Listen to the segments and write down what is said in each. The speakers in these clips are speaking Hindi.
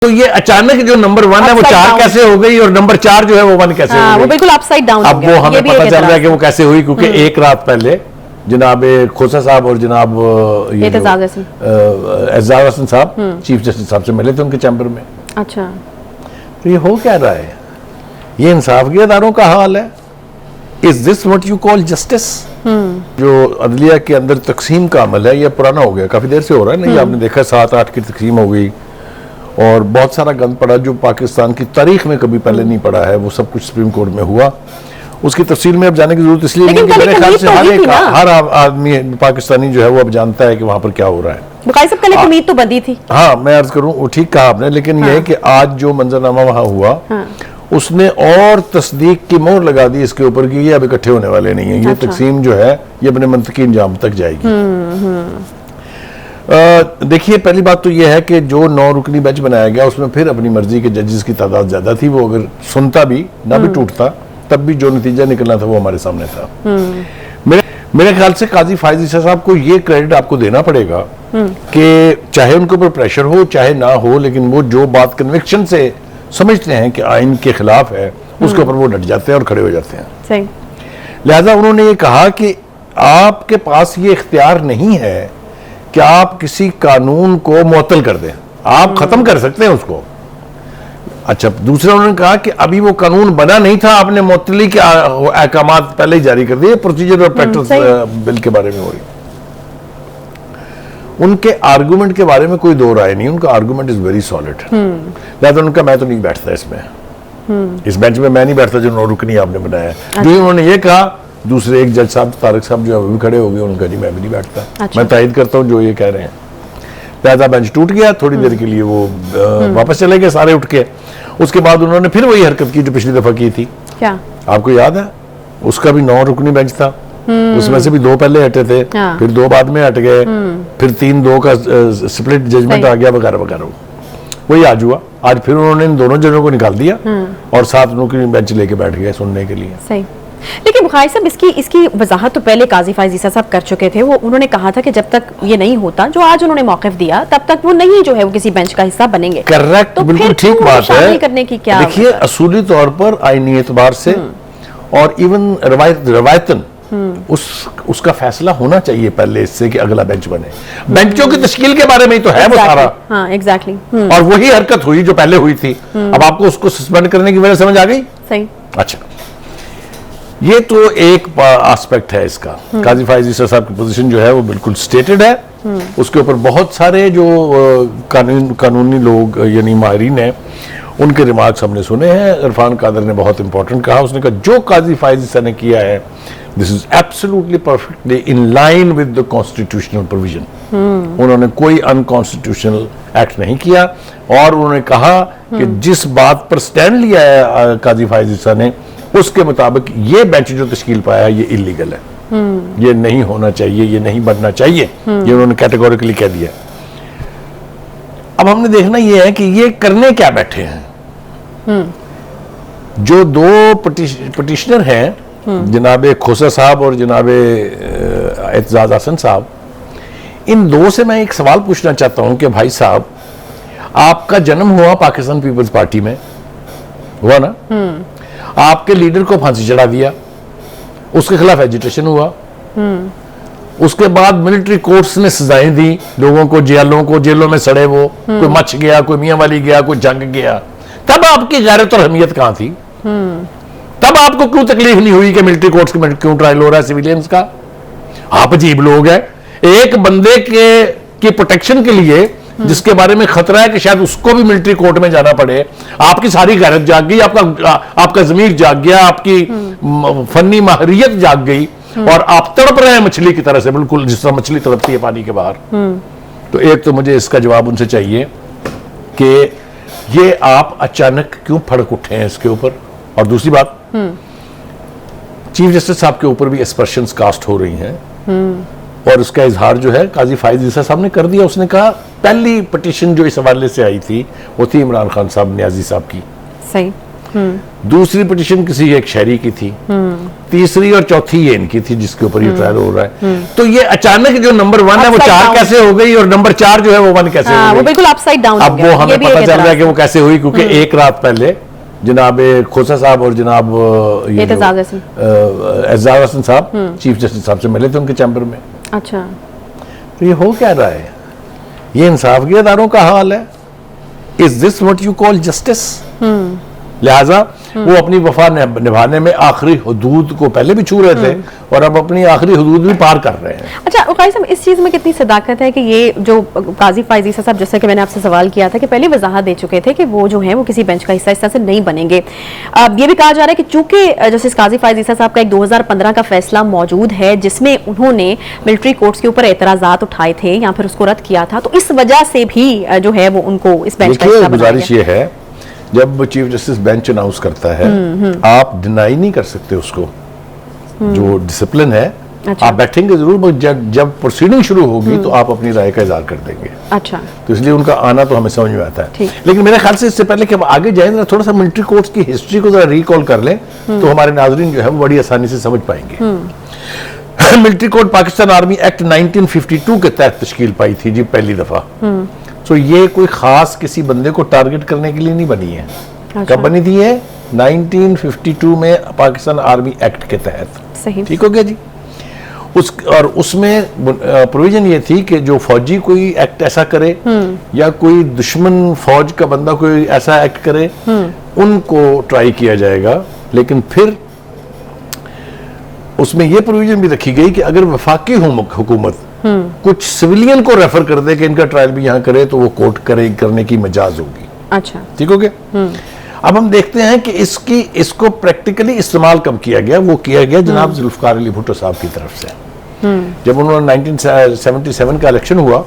तो ये अचानक जो नंबर 1 है वो 4 कैसे हो गई और नंबर 4 जो है वो 1 कैसे हो गई? वो बिल्कुल अपसाइड डाउन अब वो हमें पता चल रहा है कि वो कैसे हुई, क्योंकि एक रात पहले जनाब खोसा साहब और जनाब एजाज हसन साहब चीफ जस्टिस साहब से मिले थे उनके चैम्बर में। अच्छा, तो ये हो क्या रहा है? ये इंसाफ के अदारों का हाल है। Is this what you call justice? जो अदलिया के अंदर तकसीम का अमल है ये पुराना हो गया, काफी देर से हो रहा है। नहीं, आपने देखा 7-8 की तकसीम हो गई और बहुत सारा गंद पड़ा जो पाकिस्तान की तारीख में कभी पहले नहीं पड़ा है, वो सब कुछ सुप्रीम कोर्ट में हुआ। उसकी तफसील में अब जाने की जरूरत इसलिए नहीं कि मेरे ख्याल से हर आदमी पाकिस्तानी जो है वो अब जानता है कि वहां पर क्या हो रहा है। बुखारी साहब कल उम्मीद तो बंदी थी। हाँ, मैं अर्ज करूं वो ठीक कहा आपने, लेकिन ये है कि आज जो मंजरनामा वहां हुआ उसने और तस्दीक की मोहर लगा दी इसके ऊपर कि ये अब इकट्ठे होने वाले नहीं है। ये तकसीम जो है ये अपने मंतकी इंजाम तक जाएगी। देखिए, पहली बात तो यह है कि जो 9 रुकनी बेंच बनाया गया उसमें फिर अपनी मर्जी के जजेस की तादाद ज्यादा थी। वो अगर सुनता भी ना भी टूटता तब भी जो नतीजा निकलना था वो हमारे सामने था। मेरे ख्याल से काजी फायज ईसा साहब को ये क्रेडिट आपको देना पड़ेगा कि चाहे उनके ऊपर प्रेशर हो चाहे ना हो, लेकिन वो जो बात कन्विक्शन से समझते हैं कि आइन के खिलाफ है उसके ऊपर वो डट जाते हैं और खड़े हो जाते हैं। सही। लिहाजा उन्होंने ये कहा कि आपके पास ये इख्तियार नहीं है कि आप किसी कानून को मुअत्तल कर दें, आप खत्म कर सकते हैं उसको। अच्छा, दूसरा उन्होंने कहा कि अभी वो कानून बना नहीं था, आपने मुअत्तली के अहकामात पहले ही जारी कर दिए। प्रोसीजर और प्रैक्टिस बिल के बारे में हो रही। उनके आर्गुमेंट के बारे में कोई दो राय नहीं, उनका आर्गुमेंट इज वेरी सॉलिड। लिहाजा उनका मैं तो नहीं बैठता इसमें, इस बेंच में मैं नहीं बैठता जो 9 रुकनी आपने बनाया। जो उन्होंने ये कहा, दूसरे एक जज साहब तारिक साहब जो अभी खड़े हो गए उनका नहीं, मैं भी नहीं बैठता। अच्छा। मैं तायद करता हूँ जो ये कह रहे हैं। लिहाजा बेंच टूट गया, थोड़ी देर के लिए वो वापस चले गए सारे उठ के। उसके बाद उन्होंने फिर वही हरकत की जो पिछली दफा की थी। क्या आपको याद है? उसका भी 9 रुकनी बेंच था, उसमें से भी 2 पहले हटे थे, फिर 2 बाद में हट गए, फिर 3-2 का स्प्लिट जजमेंट आ गया वगैरह वगैरह। वही आज हुआ। आज फिर उन्होंने इन दोनों जजों को निकाल दिया और 7 रुकनी बेंच लेके बैठ गए सुनने के लिए। सही। लेकिन बुखारी साहब इसकी वजाहत तो पहले काजी फायज ईसा साहब कर चुके थे। वो उन्होंने कहा था कि जब तक ये नहीं होता जो आज उन्होंने मौक़िफ़ दिया तब तक वो नहीं जो है वो किसी बेंच का हिस्सा बनेंगे। करेक्ट, तो बिल्कुल ठीक बात है। करने की क्या देखिए, असूली तौर पर आईनी एतबार से और इवन रवायतन उसका फैसला होना चाहिए पहले इससे कि अगला बेंच बने। बेंचों की तश्कील के बारे में ही तो है वो सारा। हाँ, एग्जैक्टली। और वही हरकत हुई जो पहले हुई थी। अब आपको उसको सस्पेंड करने की वजह समझ आ गई? सही। अच्छा, ये तो एक एस्पेक्ट है इसका। काजी फायज ईसा साहब की पोजीशन जो है वो बिल्कुल स्टेटेड है। उसके ऊपर बहुत सारे जो कानूनी लोग यानी माहिरीन हैं उनके रिमार्क्स हमने सुने हैं। इरफान कादर ने बहुत इंपॉर्टेंट कहा, उसने कहा जो काजी फायज ईसा ने किया है this is absolutely perfectly in line with the constitutional provision. उन्होंने कोई अनकॉन्स्टिट्यूशनल एक्ट नहीं किया और उन्होंने कहा कि जिस बात पर स्टैंड लिया है काजी फायज ईसा ने उसके मुताबिक ये बेंच जो तश्कील पाया है ये इलीगल है, ये नहीं होना चाहिए, ये नहीं बनना चाहिए, ये उन्होंने कैटेगोरिकली कह दिया। अब हमने देखना ये है कि ये करने क्या बैठे हैं। जो 2 पटिशनर हैं जनाबे खोसा साहब और जनाबे एजाज हसन साहब, इन 2 से मैं एक सवाल पूछना चाहता हूं कि भाई साहब, आपका जन्म हुआ पाकिस्तान पीपल्स पार्टी में, हुआ ना? आपके लीडर को फांसी चढ़ा दिया, उसके खिलाफ एजिटेशन हुआ, उसके बाद मिलिट्री कोर्ट्स ने सजाएं दी लोगों को, जेलों में सड़े वो, कोई मच गया, कोई मियां वाली गया, कोई जंग गया। तब आपकी गैरत और अहमियत कहां थी? तब आपको क्यों तकलीफ नहीं हुई कि मिलिट्री कोर्ट्स में क्यों ट्रायल हो रहा है सिविलियंस का? आप अजीब लोग हैं। एक बंदे की प्रोटेक्शन के लिए जिसके बारे में खतरा है कि शायद उसको भी मिलिट्री कोर्ट में जाना पड़े, आपकी सारी गैरत जाग गई, आपका ज़मीर जाग गया, आपकी फन्नी माहिरियत जाग गई और आप तड़प रहे हैं मछली की तरह से, बिल्कुल जिस तरह मछली तड़पती है पानी के बाहर। तो एक तो मुझे इसका जवाब उनसे चाहिए कि ये आप अचानक क्यों फड़क उठे हैं इसके ऊपर। और दूसरी बात, चीफ जस्टिस साहब के ऊपर भी एस्पर्शंस कास्ट हो रही हैं और उसका इजहार जो है काजी फायज ईसा साहब ने कर दिया। उसने कहा पहली पिटीशन जो इस हवाले से आई थी वो थी इमरान खान साहब न्याजी साहब की। सही। दूसरी पिटीशन किसी एक शहरी की थी, तीसरी और चौथी ये इनकी थी जिसके ऊपर ये ट्रायल हो रहा है। तो ये अचानक जो नंबर 1 है वो 4 कैसे हो गई और नंबर 4 जो है वो 1 कैसे हो गई, वो बिल्कुल अपसाइड डाउन। अब वो हमें पता चल रहा है कि वो कैसे हुई, क्योंकि एक रात पहले जनाब खोसा साहब और जनाब एजाज हसन साहब चीफ जस्टिस साहब से मिले थे उनके चैम्बर में। अच्छा, तो ये हो क्या रहा है, ये इंसाफ के अदारों का हाल है। Is this what you call justice? लिहाजा वो अपनी वफा निभाने में आखिरी हुदूद को पहले भी छू रहे थे और अब अपनी आखिरी हुदूद भी पार कर रहे हैं। अच्छा उकाई साहब, इस चीज में कितनी सदाकत है कि ये जो काजी फाइज ईसा साहब, जैसा कि मैंने आपसे सवाल किया था कि पहले वजाहत दे चुके थे कि वो जो है वो किसी बेंच का हिस्सा इस तरह से नहीं बनेंगे। अब ये भी कहा जा रहा है कि चूंकि जस्टिस काजी फाइज ईसा साहब का एक 2015 का फैसला मौजूद है जिसमें उन्होंने मिलिट्री कोर्ट्स के ऊपर एतराजात उठाए थे या फिर उसको रद्द किया था, तो इस वजह से भी जो है वो उनको इस बेंच का हिस्सा बनाया गया। गुजारिश ये है, जब चीफ जस्टिस बेंच अनाउंस करता है आप डिनाई नहीं कर सकते उसको, जो डिसिप्लिन है। अच्छा। आप बैठेंगे जरूर, जब प्रोसीडिंग शुरू होगी तो आप अपनी राय का इजहार कर देंगे। अच्छा, तो इसलिए उनका आना तो हमें समझ में आता है। लेकिन मेरे ख्याल से इससे पहले कि हम आगे जाएं जरा थोड़ा सा मिलिट्री कोर्ट्स की हिस्ट्री को जरा रिकॉल कर लें तो हमारे नाजरीन जो है वो बड़ी आसानी से समझ पाएंगे। Military court Pakistan army act 1952 के तहत तश्कील पाई थी जी पहली दफा। तो ये कोई खास किसी बंदे को टारगेट करने के लिए नहीं बनी है। अच्छा। कब बनी थी ये? 1952 में पाकिस्तान आर्मी एक्ट के तहत। सही, ठीक हो गया जी। और उसमें प्रोविजन ये थी कि जो फौजी कोई एक्ट ऐसा करे या कोई दुश्मन फौज का बंदा कोई ऐसा एक्ट करे उनको ट्राई किया जाएगा। लेकिन फिर उसमें यह प्रोविजन भी रखी गई कि अगर वफाकी हुकूमत कुछ सिविलियन को रेफर कर दे कि इनका ट्रायल भी यहां करे तो वो कोर्ट करने की मजाज होगी। अच्छा, ठीक हो गया। अब हम देखते हैं कि इसको प्रैक्टिकली इस्तेमाल कब किया गया। वो किया गया जनाब जुल्फकार अली भुट्टो साहब की तरफ से, जब उन्होंने 1977 का इलेक्शन हुआ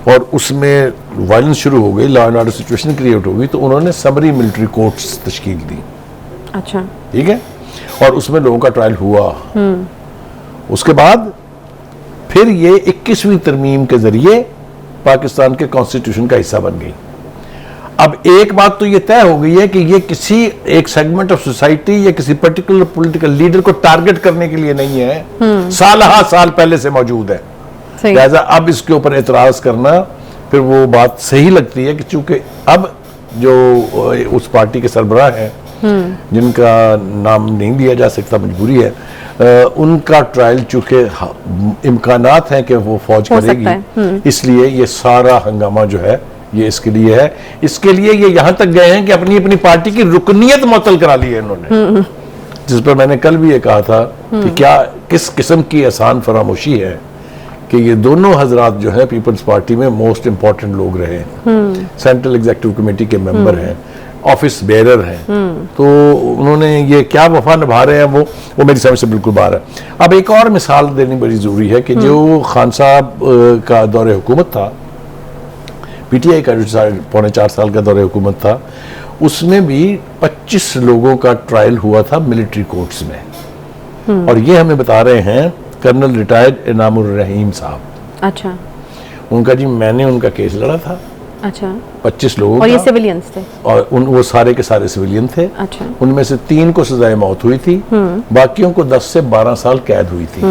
और उसमें वायलेंस शुरू हो गई, law and order situation create हो गई, तो उन्होंने समरी मिलिट्री कोर्ट्स तश्कील दी। अच्छा, ठीक है। और उसमें लोगों का ट्रायल हुआ। उसके बाद फिर ये 21वीं तरमीम के जरिए पाकिस्तान के कॉन्स्टिट्यूशन का हिस्सा बन गई। अब एक बात तो ये तय हो गई है कि ये किसी एक सेगमेंट ऑफ सोसाइटी या किसी पर्टिकुलर पॉलिटिकल लीडर को टारगेट करने के लिए नहीं है, साल पहले से मौजूद है। लिहाजा अब इसके ऊपर एतराज करना फिर वो बात सही लगती है कि चूंकि अब जो उस पार्टी के सरबराह हैं जिनका नाम नहीं लिया जा सकता, मजबूरी है, उनका ट्रायल चूंकि इम्कानात हैं कि वो फौज करेगी, इसलिए ये सारा हंगामा जो है ये इसके लिए है। इसके लिए ये यहां तक गए हैं कि अपनी अपनी पार्टी की रुकनीत मुअत्तल करा ली है इन्होंने, जिस पर मैंने कल भी ये कहा था कि क्या किस किस्म की आसान फरामोशी है कि ये दोनों हजरात जो है पीपल्स पार्टी में मोस्ट इंपॉर्टेंट लोग रहे हैं, सेंट्रल एग्जीक्यूटिव कमेटी के मेंबर हैं, ऑफिस बेरर हैं, तो उन्होंने ये क्या वफा निभा रहे हैं वो मेरी समझ से बिल्कुल बाहर है। अब एक और मिसाल देनी बड़ी जरूरी है कि जो खान साहब का दौरे हुकूमत था, पीटीआई का जो 4.5 साल का दौरे हुकूमत था, उसमें भी 25 लोगों का ट्रायल हुआ था मिलिट्री कोर्ट्स में। और ये हमें बता रहे हैं कर्नल रिटायर्ड इनामुर रहीम साहब। अच्छा, उनका जी मैंने उनका केस लड़ा था। अच्छा, 25 लोगों और ये सिविलियंस थे और वो सारे के सारे सिविलियन थे। अच्छा, उनमें से 3 को सजाए मौत हुई थी, बाकियों को 10 से 12 साल कैद हुई थी।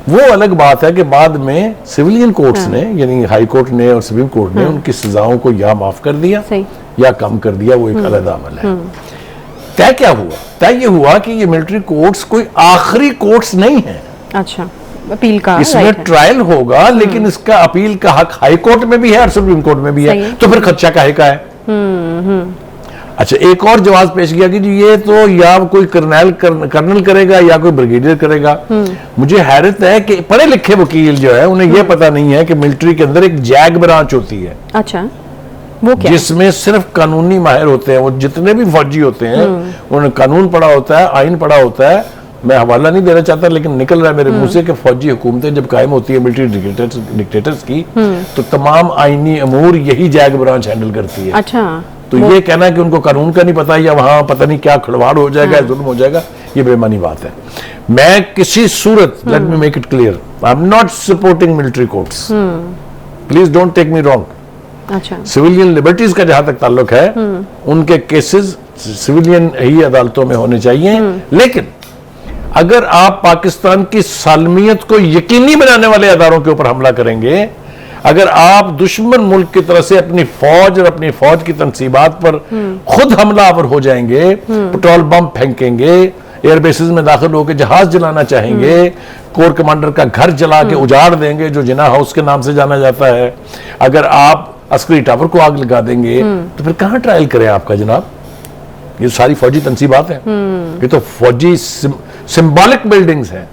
वो अलग बात है कि बाद में सिविलियन कोर्ट्स ने यानी हाई कोर्ट ने और सुप्रीम कोर्ट ने उनकी सजाओं को या माफ कर दिया या कम कर दिया, वो एक अलग अमल है। तय क्या हुआ? तय ये हुआ कि ये मिलिट्री कोर्ट्स कोई आखिरी कोर्ट्स नहीं है। अच्छा, अपील का इसमें ट्रायल होगा, लेकिन इसका अपील का हक हाई कोर्ट में भी है और सुप्रीम कोर्ट में भी है, तो फिर खदशा काहे का है? अच्छा, एक और जवाब पेश किया कि जी ये तो या कोई कर्नल करेगा या कोई ब्रिगेडियर करेगा। मुझे हैरत है कि पढ़े लिखे वकील जो है उन्हें यह पता नहीं है कि मिलिट्री के अंदर एक जैग ब्रांच होती है। अच्छा, वो क्या? जिसमें सिर्फ कानूनी माहिर होते हैं, वो जितने भी फौजी होते हैं उन्होंने कानून पढ़ा होता है, आइन पढ़ा होता है। मैं हवाला नहीं देना चाहता लेकिन निकल रहा है मेरे मुंह से कि फौजी हुकूमतें जब कायम होती है मिलिट्री डिक्टेटर्स की, तो तमाम आईनी अमूर यही जैग ब्रांच हैंडल करती है। अच्छा, तो ये कहना कि उनको कानून का नहीं पता या वहां पता नहीं क्या खिलवाड़ हो जाएगा, जुल्म हो जाएगा, ये बेमानी बात है। मैं किसी सूरत, let me make it clear, I am not supporting military courts, please don't take me wrong. अच्छा, सिविलियन लिबर्टीज का जहां तक ताल्लुक है उनके केसेस सिविलियन ही अदालतों में होने चाहिए। लेकिन अगर आप पाकिस्तान की सालमियत को यकीनी बनाने वाले अदारों के ऊपर हमला करेंगे, अगर आप दुश्मन मुल्क की तरफ से अपनी फौज और अपनी फौज की तनसीबात पर खुद हमलावर हो जाएंगे, पेट्रोल बम फेंकेंगे, एयरबेसिस में दाखिल होकर जहाज जलाना चाहेंगे, कोर कमांडर का घर जला के उजाड़ देंगे जो जिना हाउस के नाम से जाना जाता है, अगर आप अस्करी टावर को आग लगा देंगे, तो फिर कहां ट्रायल करें आपका जनाब? ये सारी फौजी तनसीबात हैं, ये तो फौजी सिंबॉलिक बिल्डिंग्स हैं।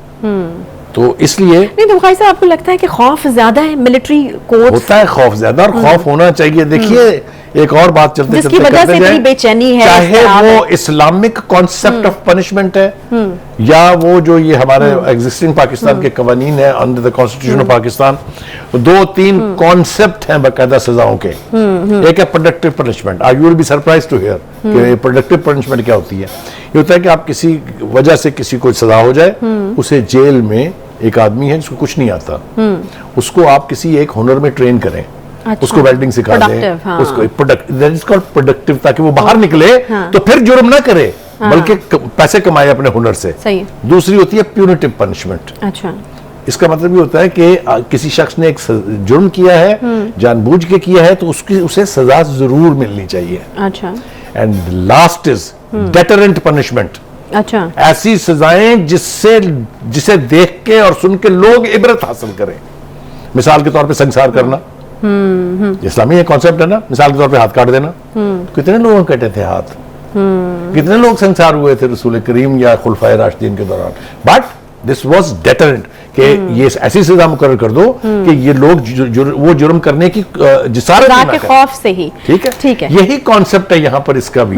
तो इसलिए नहीं तो भाई साहब, आपको लगता है कि खौफ ज्यादा है मिलिट्री कोर्ट? होता है खौफ ज्यादा, और खौफ होना चाहिए। देखिए एक और बात चलते जिसकी वजह से इतनी बेचैनी है, चाहे वो इस्लामिक कॉन्सेप्ट ऑफ पनिशमेंट है या वो जो ये हमारे एग्जिस्टिंग पाकिस्तान के कवानीन है under the constitution of Pakistan, 2-3 concept हैं बाकायदा सजाओं के। एक है productive punishment. You will be surprise to hear कि प्रोडक्टिव पनिशमेंट क्या होती है। ये होता है कि आप किसी वजह से किसी को सजा हो जाए, उसे जेल में एक आदमी है जिसको कुछ नहीं आता, उसको आप किसी एक हुनर में ट्रेन करें। अच्छा। उसको वेल्डिंग सिखा दें, हाँ। उसको प्रोडक्टिव, ताकि वो बाहर निकले तो फिर जुर्म ना करे, बल्कि पैसे कमाए अपने हुनर से। सही। दूसरी होती है प्यूनिटिव पनिशमेंट। अच्छा। इसका मतलब ये होता है कि किसी शख्स ने एक जुर्म किया है, जानबूझ के किया है, तो उसे सजा जरूर मिलनी चाहिए। अच्छा। And last is deterrent punishment. अच्छा। ऐसी सजाएं जिसे देख के और सुन के लोग इबरत हासिल करें। मिसाल के तौर पे संसार करना, इस्लामी एक कॉन्सेप्ट है ना। मिसाल के तौर पे हाथ काट देना, कितने लोगों कटे थे हाथ, कितने लोग संसार हुए थे रसूल करीम या खुलफाए राशिदीन के दौरान। बट दिस वाज डेटरेंट कि ये ऐसी सजा मुकर्रर कर दो कि ये लोग वो जुर्म करने की जिसारत ना के करें। खौफ से ही। ठीक है, ठीक है। यही कॉन्सेप्ट है यहाँ पर इसका भी।